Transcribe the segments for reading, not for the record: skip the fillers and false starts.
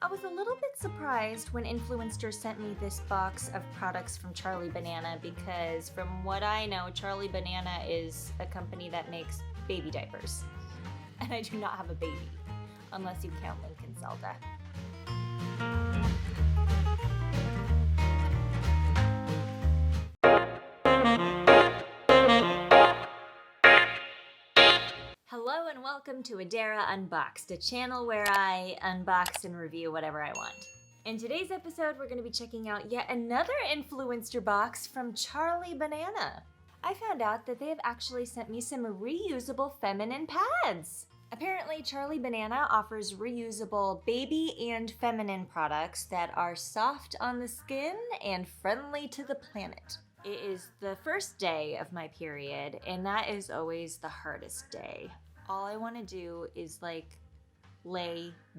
I was a little bit surprised when Influenster sent me this box of products from Charlie Banana because from what I know, Charlie Banana is a company that makes baby diapers. And I do not have a baby, unless you count Lincoln Zelda. Hello and welcome to Adara Unboxed, a channel where I unbox and review whatever I want. In today's episode, we're going to be checking out yet another Influenster box from Charlie Banana. I found out that they have actually sent me some reusable feminine pads. Apparently, Charlie Banana offers reusable baby and feminine products that are soft on the skin and friendly to the planet. It is the first day of my period, and that is always the hardest day. All I want to do is lay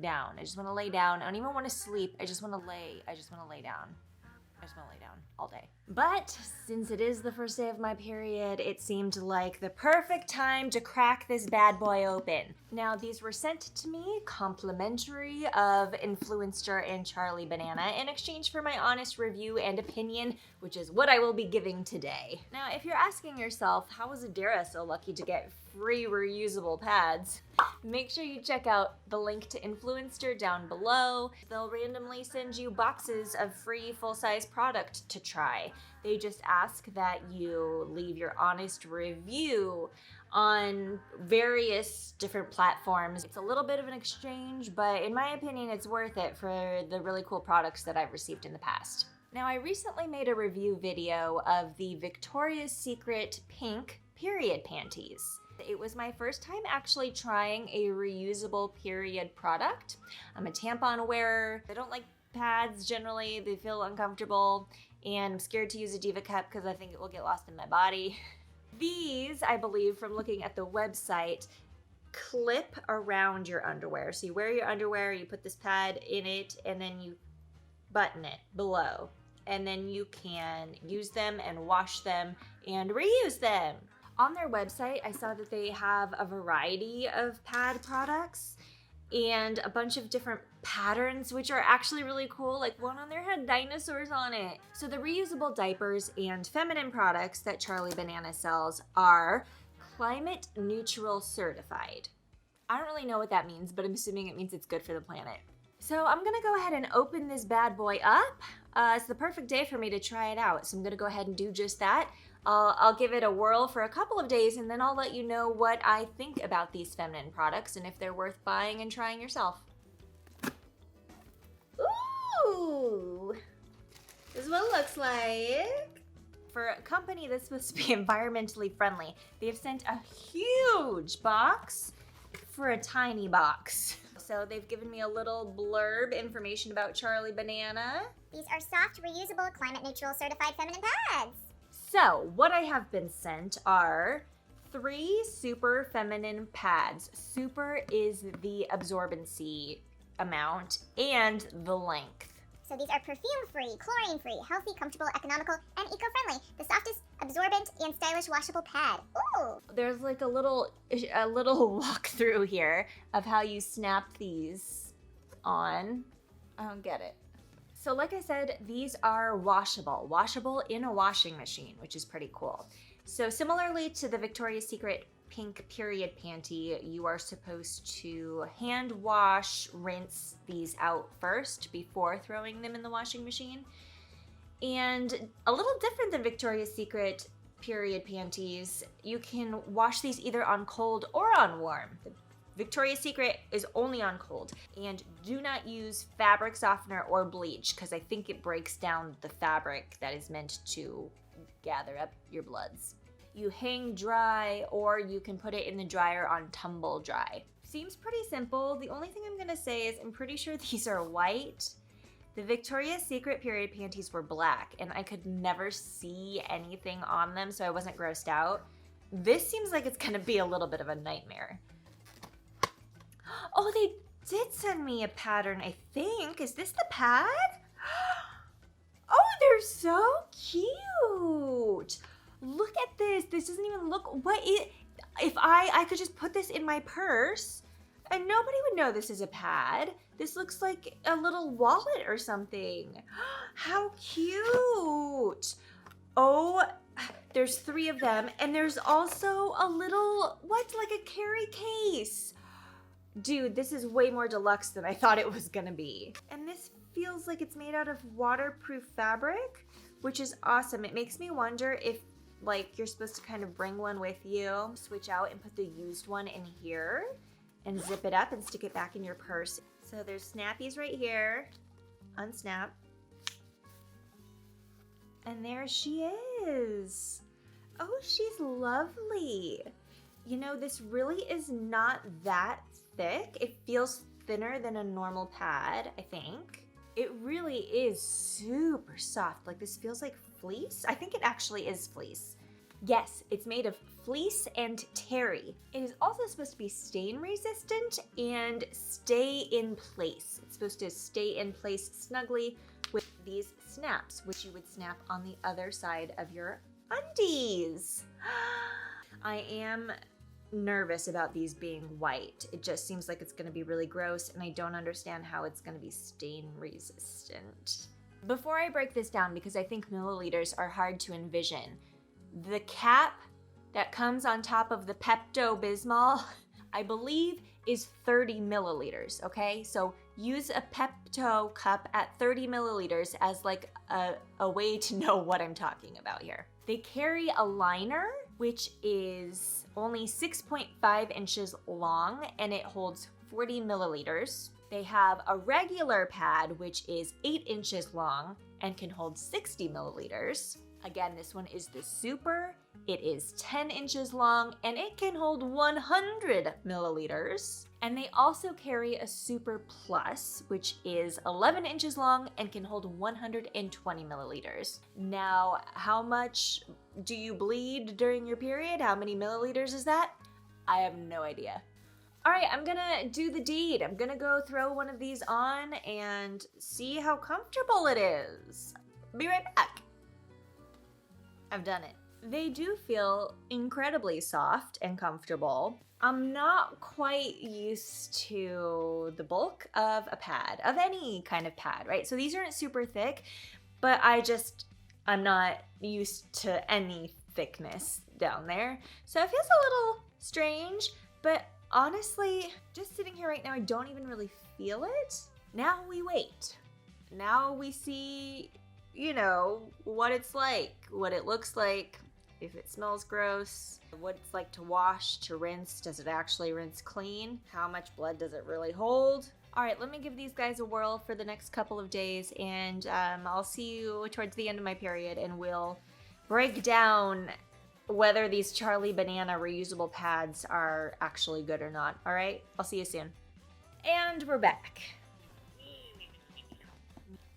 down. I just want to lay down. I don't even want to sleep. I just want to lay down. I just want to lay down all day. But since it is the first day of my period, it seemed like the perfect time to crack this bad boy open. Now, these were sent to me complimentary of Influenster and Charlie Banana in exchange for my honest review and opinion, which is what I will be giving today. Now, if you're asking yourself, how was Adara so lucky to get free reusable pads? Make sure you check out the link to Influenster down below. They'll randomly send you boxes of free full-size product to try. They just ask that you leave your honest review on various different platforms. It's a little bit of an exchange, but in my opinion, it's worth it for the really cool products that I've received in the past. Now, I recently made a review video of the Victoria's Secret Pink Period Panties. It was my first time actually trying a reusable period product. I'm a tampon wearer. I don't like pads generally. They feel uncomfortable, and I'm scared to use a Diva cup because I think it will get lost in my body. These, I believe, from looking at the website, clip around your underwear. So you wear your underwear, you put this pad in it, and then you button it below. And then you can use them and wash them and reuse them. On their website, I saw that they have a variety of pad products and a bunch of different patterns, which are actually really cool. Like one on there had dinosaurs on it. So the reusable diapers and feminine products that Charlie Banana sells are climate neutral certified. I don't really know what that means, but I'm assuming it means it's good for the planet. So I'm gonna go ahead and open this bad boy up. It's the perfect day for me to try it out. So I'm gonna go ahead and do just that. I'll give it a whirl for a couple of days, and then I'll let you know what I think about these feminine products and if they're worth buying and trying yourself. Ooh, this is what it looks like. For a company that's supposed to be environmentally friendly, they've sent a huge box for a tiny box. So they've given me a little blurb information about Charlie Banana. These are soft, reusable, climate neutral certified feminine pads. So, what I have been sent are 3 super feminine pads. Super is the absorbency amount and the length. So these are perfume-free, chlorine-free, healthy, comfortable, economical, and eco-friendly. The softest, absorbent, and stylish washable pad. Ooh! There's like a little walkthrough here of how you snap these on. I don't get it. So like I said, these are washable in a washing machine, which is pretty cool. So similarly to the Victoria's Secret Pink Period Panty, you are supposed to hand wash, rinse these out first before throwing them in the washing machine. And a little different than Victoria's Secret Period Panties, you can wash these either on cold or on warm. Victoria's Secret is only on cold, and do not use fabric softener or bleach because I think it breaks down the fabric that is meant to gather up your bloods. You hang dry, or you can put it in the dryer on tumble dry. Seems pretty simple. The only thing I'm gonna say is I'm pretty sure these are white. The Victoria's Secret Period Panties were black, and I could never see anything on them, so I wasn't grossed out. This seems like it's gonna be a little bit of a nightmare. Oh, they did send me a pattern, I think. Is this the pad? Oh, they're so cute. Look at this. This doesn't even look, if I could just put this in my purse and nobody would know this is a pad. This looks like a little wallet or something. How cute. Oh, there's 3 of them. And there's also a little, what, like a carry case. Dude, this is way more deluxe than I thought it was gonna be. And this feels like it's made out of waterproof fabric, which is awesome. It makes me wonder if like you're supposed to kind of bring one with you, switch out and put the used one in here and zip it up and stick it back in your purse. So there's snappies right here. Unsnap. And there she is. Oh, she's lovely. You know, this really is not that thick. It feels thinner than a normal pad, I think. It really is super soft. Like this feels like fleece. I think it actually is fleece. Yes, it's made of fleece and terry. It is also supposed to be stain resistant and stay in place. It's supposed to stay in place snugly with these snaps, which you would snap on the other side of your undies. I am nervous about these being white. It just seems like it's gonna be really gross, and I don't understand how it's gonna be stain resistant. Before I break this down, because I think milliliters are hard to envision, the cap that comes on top of the Pepto-Bismol, I believe, is 30 milliliters, okay? So use a Pepto cup at 30 milliliters as like a way to know what I'm talking about here. They carry a liner, which is only 6.5 inches long, and it holds 40 milliliters. They have a regular pad, which is 8 inches long and can hold 60 milliliters. Again, this one is the Super. It is 10 inches long and it can hold 100 milliliters. And they also carry a Super Plus, which is 11 inches long and can hold 120 milliliters. Now, how much do you bleed during your period? How many milliliters is that? I have no idea. All right, I'm gonna do the deed. I'm gonna go throw one of these on and see how comfortable it is. Be right back. I've done it. They do feel incredibly soft and comfortable. I'm not quite used to the bulk of a pad, of any kind of pad, right? So these aren't super thick, but I'm not used to any thickness down there. So it feels a little strange, but honestly, just sitting here right now, I don't even really feel it. Now we wait. Now we see, you know, what it's like, what it looks like, if it smells gross, what it's like to wash, to rinse. Does it actually rinse clean? How much blood does it really hold? All right, let me give these guys a whirl for the next couple of days, and I'll see you towards the end of my period, and we'll break down whether these Charlie Banana reusable pads are actually good or not. All right, I'll see you soon. And we're back.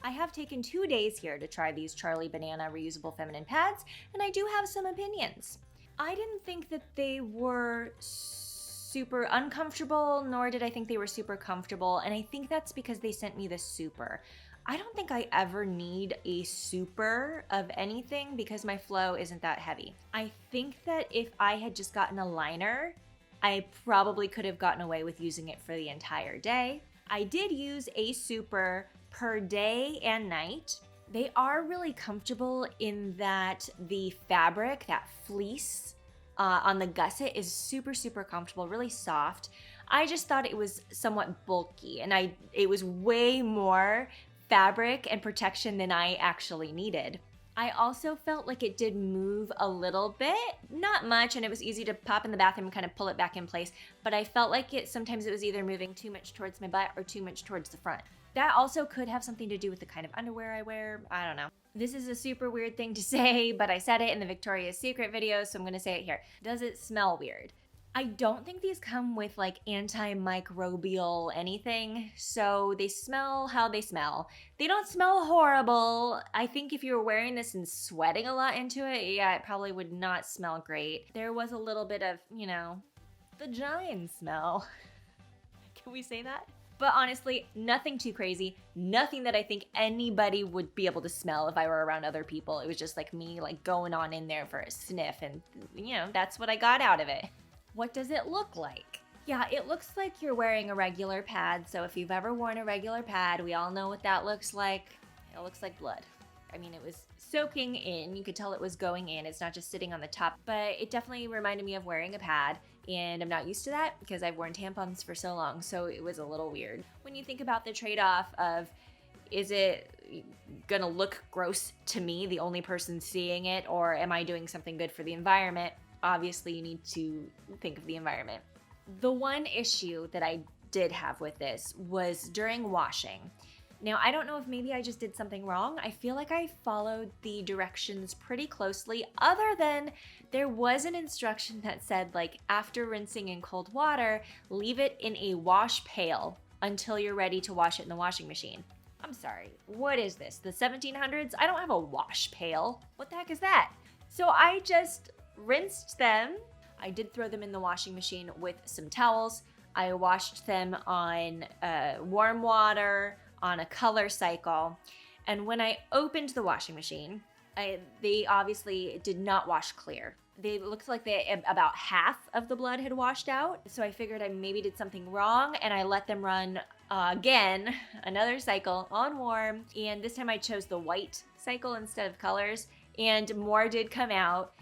I have taken 2 days here to try these Charlie Banana reusable feminine pads, and I do have some opinions. I didn't think that they were super uncomfortable, nor did I think they were super comfortable, and I think that's because they sent me the Super. I don't think I ever need a Super of anything because my flow isn't that heavy. I think that if I had just gotten a liner, I probably could have gotten away with using it for the entire day. I did use a Super per day and night. They are really comfortable in that the fabric, that fleece on the gusset is super, super comfortable, really soft. I just thought it was somewhat bulky, and it was way more fabric and protection than I actually needed. I also felt like it did move a little bit, not much, and it was easy to pop in the bathroom and kind of pull it back in place, but I felt like sometimes it was either moving too much towards my butt or too much towards the front. That also could have something to do with the kind of underwear I wear. I don't know. This is a super weird thing to say, but I said it in the Victoria's Secret video, so I'm gonna say it here. Does it smell weird? I don't think these come with like antimicrobial anything, so they smell how they smell. They don't smell horrible. I think if you were wearing this and sweating a lot into it, yeah, it probably would not smell great. There was a little bit of, you know, vagina smell. Can we say that? But honestly, nothing too crazy, nothing that I think anybody would be able to smell if I were around other people. It was just like me like going on in there for a sniff, and you know, that's what I got out of it. What does it look like? Yeah, it looks like you're wearing a regular pad. So if you've ever worn a regular pad, we all know what that looks like. It looks like blood. I mean, it was soaking in. You could tell it was going in. It's not just sitting on the top, but it definitely reminded me of wearing a pad. And I'm not used to that because I've worn tampons for so long. So it was a little weird. When you think about the trade-off of, is it gonna look gross to me, the only person seeing it, or am I doing something good for the environment? Obviously, you need to think of the environment. The one issue that I did have with this was during washing. Now, I don't know if maybe I just did something wrong. I feel like I followed the directions pretty closely, other than there was an instruction that said, like, after rinsing in cold water, leave it in a wash pail until you're ready to wash it in the washing machine. I'm sorry, what is this? The 1700s? I don't have a wash pail. What the heck is that? So I just rinsed them. I did throw them in the washing machine with some towels. I washed them on warm water, on a color cycle. And when I opened the washing machine, they obviously did not wash clear. They looked like about half of the blood had washed out. So I figured I maybe did something wrong, and I let them run again, another cycle on warm. And this time I chose the white cycle instead of colors, and more did come out.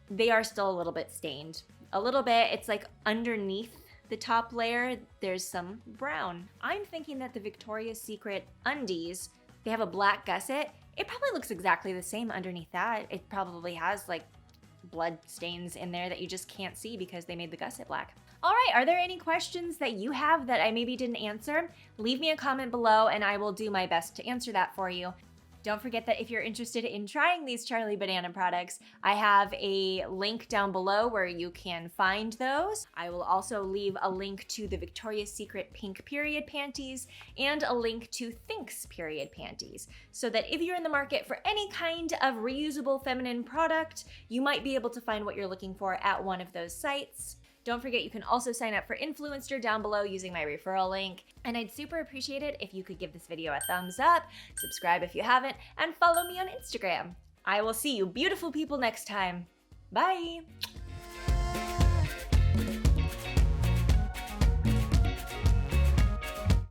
They are still a little bit stained. A little bit, it's like underneath the top layer, there's some brown. I'm thinking that the Victoria's Secret undies, they have a black gusset. It probably looks exactly the same underneath that. It probably has like blood stains in there that you just can't see because they made the gusset black. All right, are there any questions that you have that I maybe didn't answer? Leave me a comment below and I will do my best to answer that for you. Don't forget that if you're interested in trying these Charlie Banana products, I have a link down below where you can find those. I will also leave a link to the Victoria's Secret Pink Period Panties and a link to Thinx Period Panties, so that if you're in the market for any kind of reusable feminine product, you might be able to find what you're looking for at one of those sites. Don't forget, you can also sign up for Influenster down below using my referral link. And I'd super appreciate it if you could give this video a thumbs up, subscribe if you haven't, and follow me on Instagram. I will see you beautiful people next time. Bye!